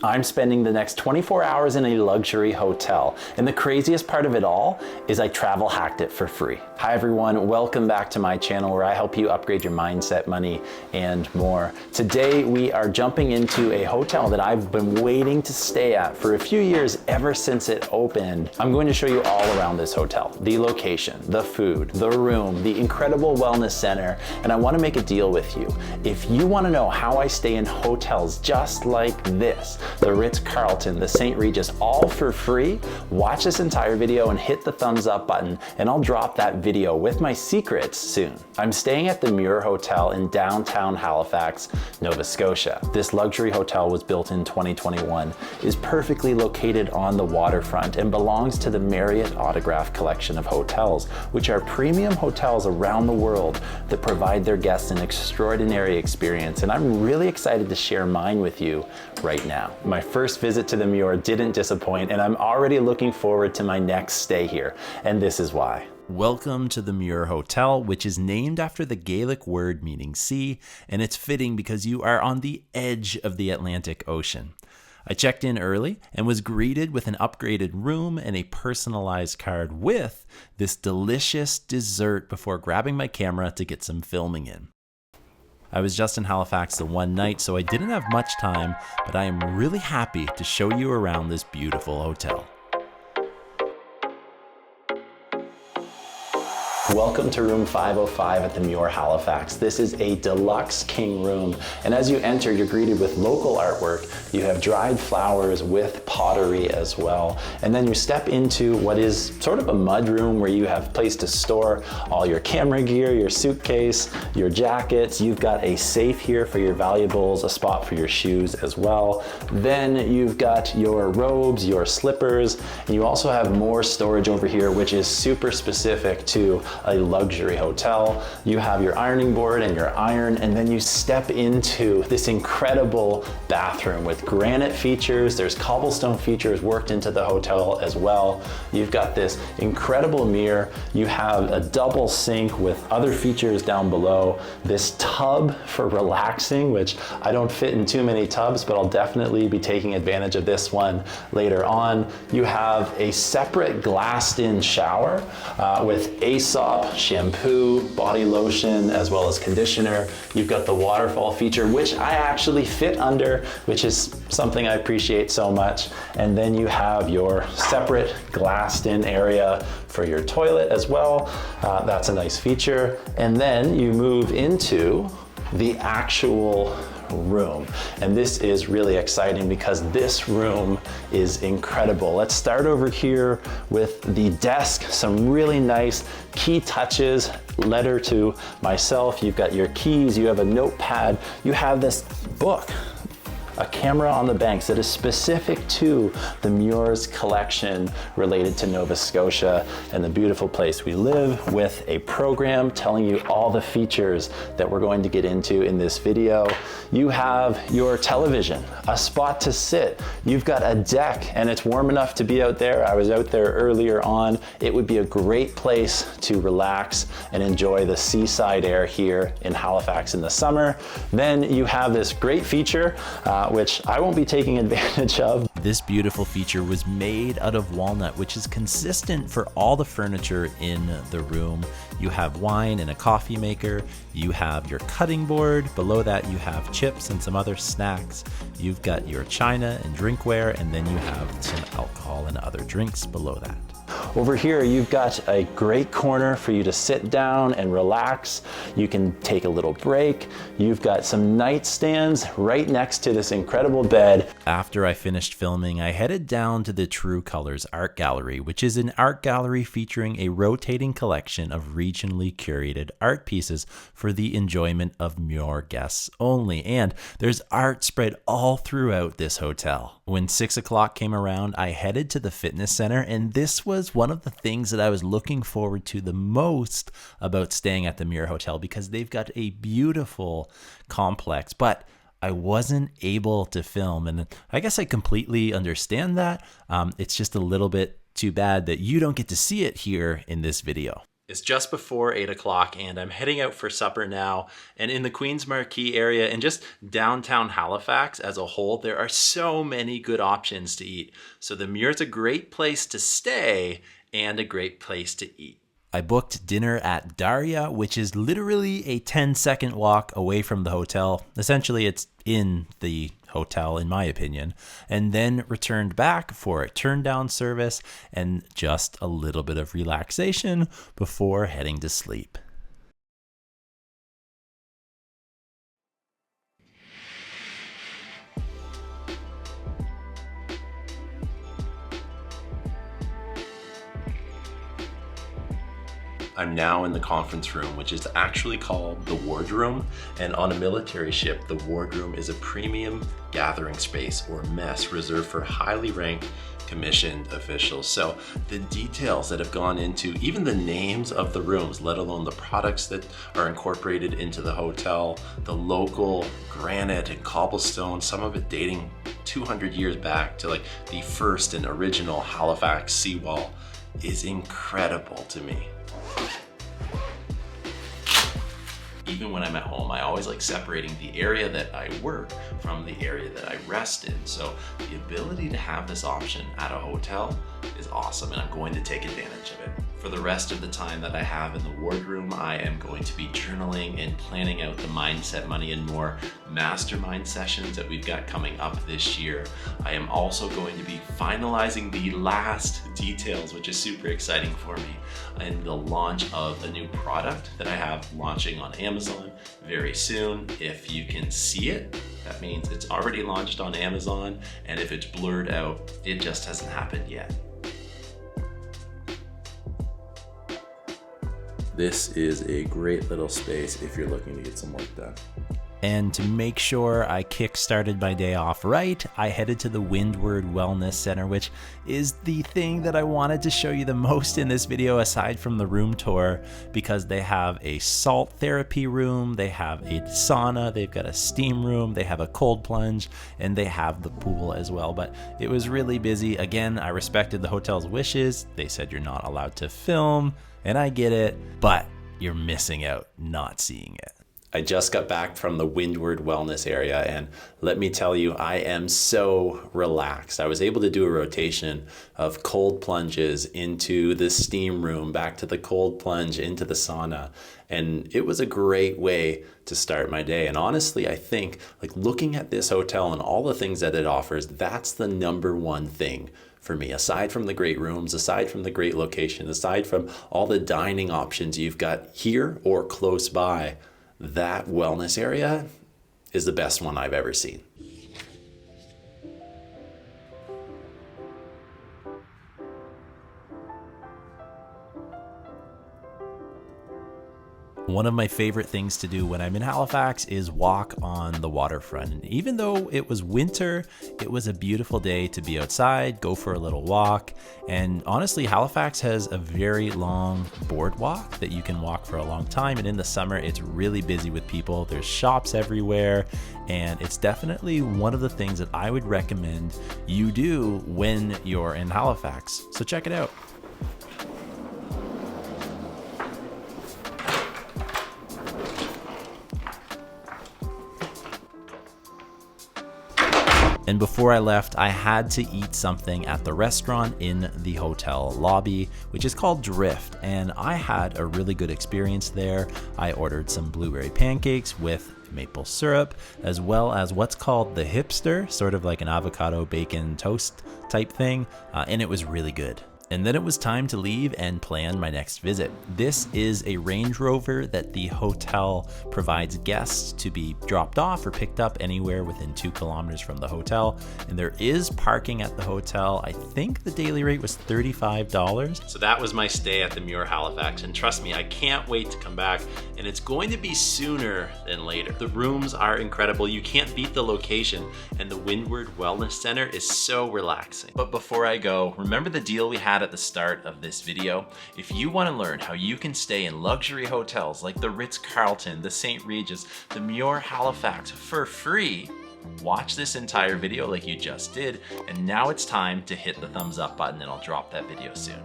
I'm spending the next 24 hours in a luxury hotel. And the craziest part of it all is I travel hacked it for free. Hi everyone, welcome back to my channel where I help you upgrade your mindset, money, and more. Today we are jumping into a hotel that I've been waiting to stay at for a few years ever since it opened. I'm going to show you all around this hotel, the location, the food, the room, the incredible wellness center, and I want to make a deal with you. If you want to know how I stay in hotels just like this, the Ritz-Carlton, the St. Regis, all for free, watch this entire video and hit the thumbs up button, and I'll drop that video with my secrets soon. I'm staying at the Muir Hotel in downtown Halifax, Nova Scotia. This luxury hotel was built in 2021, is perfectly located on the waterfront, and belongs to the Marriott Autograph Collection of hotels, which are premium hotels around the world that provide their guests an extraordinary experience, and I'm really excited to share mine with you right now. My first visit to the Muir didn't disappoint, and I'm already looking forward to my next stay here, and this is why. Welcome to the Muir Hotel, which is named after the Gaelic word meaning sea, and it's fitting because you are on the edge of the Atlantic Ocean. I checked in early and was greeted with an upgraded room and a personalized card with this delicious dessert before grabbing my camera to get some filming in. I was just in Halifax the one night, so I didn't have much time, but I am really happy to show you around this beautiful hotel. Welcome to room 505 at the Muir Halifax. This is a Deluxe King Room, and as you enter, you're greeted with local artwork. You have dried flowers with pottery as well, and then you step into what is sort of a mud room where you have place to store all your camera gear, your suitcase, your jackets. You've got a safe here for your valuables, a spot for your shoes as well. Then you've got your robes, your slippers, and you also have more storage over here, which is super specific to a luxury hotel. You have your ironing board and your iron, and then you step into this incredible bathroom with granite features. There's cobblestone features worked into the hotel as well. You've got this incredible mirror. You have a double sink with other features down below. This tub for relaxing, which I don't fit in too many tubs, but I'll definitely be taking advantage of this one later on. You have a separate glassed-in shower with Aesop shampoo, body lotion, as well as conditioner. You've got the waterfall feature, which I actually fit under, which is something I appreciate so much. And then you have your separate glassed-in area for your toilet as well. That's a nice feature. And then you move into the actual room, and this is really exciting because this room is incredible. Let's start over here with the desk, some really nice key touches, letter to myself. You've got your keys, you have a notepad, you have this book, a camera on the banks that is specific to the Muir's collection related to Nova Scotia and the beautiful place we live, with a program telling you all the features that we're going to get into in this video. You have your television, a spot to sit. You've got a deck, and it's warm enough to be out there. I was out there earlier on. It would be a great place to relax and enjoy the seaside air here in Halifax in the summer. Then you have this great feature, which I won't be taking advantage of. This beautiful feature was made out of walnut, which is consistent for all the furniture in the room. You have wine and a coffee maker. You have your cutting board. Below that, you have chips and some other snacks. You've got your china and drinkware, and then you have some alcohol and other drinks below that. Over here, you've got a great corner for you to sit down and relax. You can take a little break. You've got some nightstands right next to this incredible bed. After I finished filming, I headed down to the True Colors Art Gallery, which is an art gallery featuring a rotating collection of regionally curated art pieces for the enjoyment of Muir guests only. And there's art spread all throughout this hotel. When 6 o'clock came around, I headed to the fitness center, and this was one of the things that I was looking forward to the most about staying at the Muir Hotel, because they've got a beautiful complex, but I wasn't able to film, and I guess I completely understand that. It's just a little bit too bad that you don't get to see it here in this video. It's just before 8 o'clock and I'm heading out for supper now. And in the Queen's Marquee area and just downtown Halifax as a whole, there are so many good options to eat. So the Muir's a great place to stay and a great place to eat. I booked dinner at Daria, which is literally a 10-second walk away from the hotel. Essentially, it's in the hotel, in my opinion, and then returned back for a turn-down service and just a little bit of relaxation before heading to sleep. I'm now in the conference room, which is actually called the Wardroom. And on a military ship, the Wardroom is a premium gathering space or mess reserved for highly ranked commissioned officials. So the details that have gone into even the names of the rooms, let alone the products that are incorporated into the hotel, the local granite and cobblestone, some of it dating 200 years back to like the first and original Halifax seawall, is incredible to me. Even when I'm at home, I always like separating the area that I work from the area that I rest in. So the ability to have this option at a hotel is awesome, and I'm going to take advantage of it. For the rest of the time that I have in the Wardroom, I am going to be journaling and planning out the Mindset, Money, and More mastermind sessions that we've got coming up this year. I am also going to be finalizing the last details, which is super exciting for me, and the launch of a new product that I have launching on Amazon very soon. If you can see it, that means it's already launched on Amazon, and if it's blurred out, it just hasn't happened yet. This is a great little space if you're looking to get some work done. And to make sure I kick-started my day off right, I headed to the Windward Wellness Centre, which is the thing that I wanted to show you the most in this video aside from the room tour, because they have a salt therapy room, they have a sauna, they've got a steam room, they have a cold plunge, and they have the pool as well. But it was really busy. Again, I respected the hotel's wishes. They said you're not allowed to film, and I get it, but you're missing out not seeing it. I just got back from the Windward Wellness area, and let me tell you, I am so relaxed. I was able to do a rotation of cold plunges into the steam room, back to the cold plunge, into the sauna, and it was a great way to start my day. And honestly, I think like looking at this hotel and all the things that it offers, that's the number one thing for me, aside from the great rooms, aside from the great location, aside from all the dining options you've got here or close by. That wellness area is the best one I've ever seen. One of my favorite things to do when I'm in Halifax is walk on the waterfront. And even though it was winter, it was a beautiful day to be outside, go for a little walk. And honestly, Halifax has a very long boardwalk that you can walk for a long time. And in the summer, it's really busy with people. There's shops everywhere. And it's definitely one of the things that I would recommend you do when you're in Halifax. So check it out. And before I left, I had to eat something at the restaurant in the hotel lobby, which is called Drift. And I had a really good experience there. I ordered some blueberry pancakes with maple syrup, as well as what's called the hipster, sort of like an avocado bacon toast type thing. And it was really good. And then it was time to leave and plan my next visit. This is a Range Rover that the hotel provides guests to be dropped off or picked up anywhere within 2 kilometers from the hotel. And there is parking at the hotel. I think the daily rate was $35. So that was my stay at the Muir Halifax. And trust me, I can't wait to come back. And it's going to be sooner than later. The rooms are incredible. You can't beat the location. And the Windward Wellness Centre is so relaxing. But before I go, remember the deal we had at the start of this video? If you want to learn how you can stay in luxury hotels like the Ritz-Carlton, the St. Regis, the Muir Halifax for free, watch this entire video like you just did, and now it's time to hit the thumbs up button and I'll drop that video soon.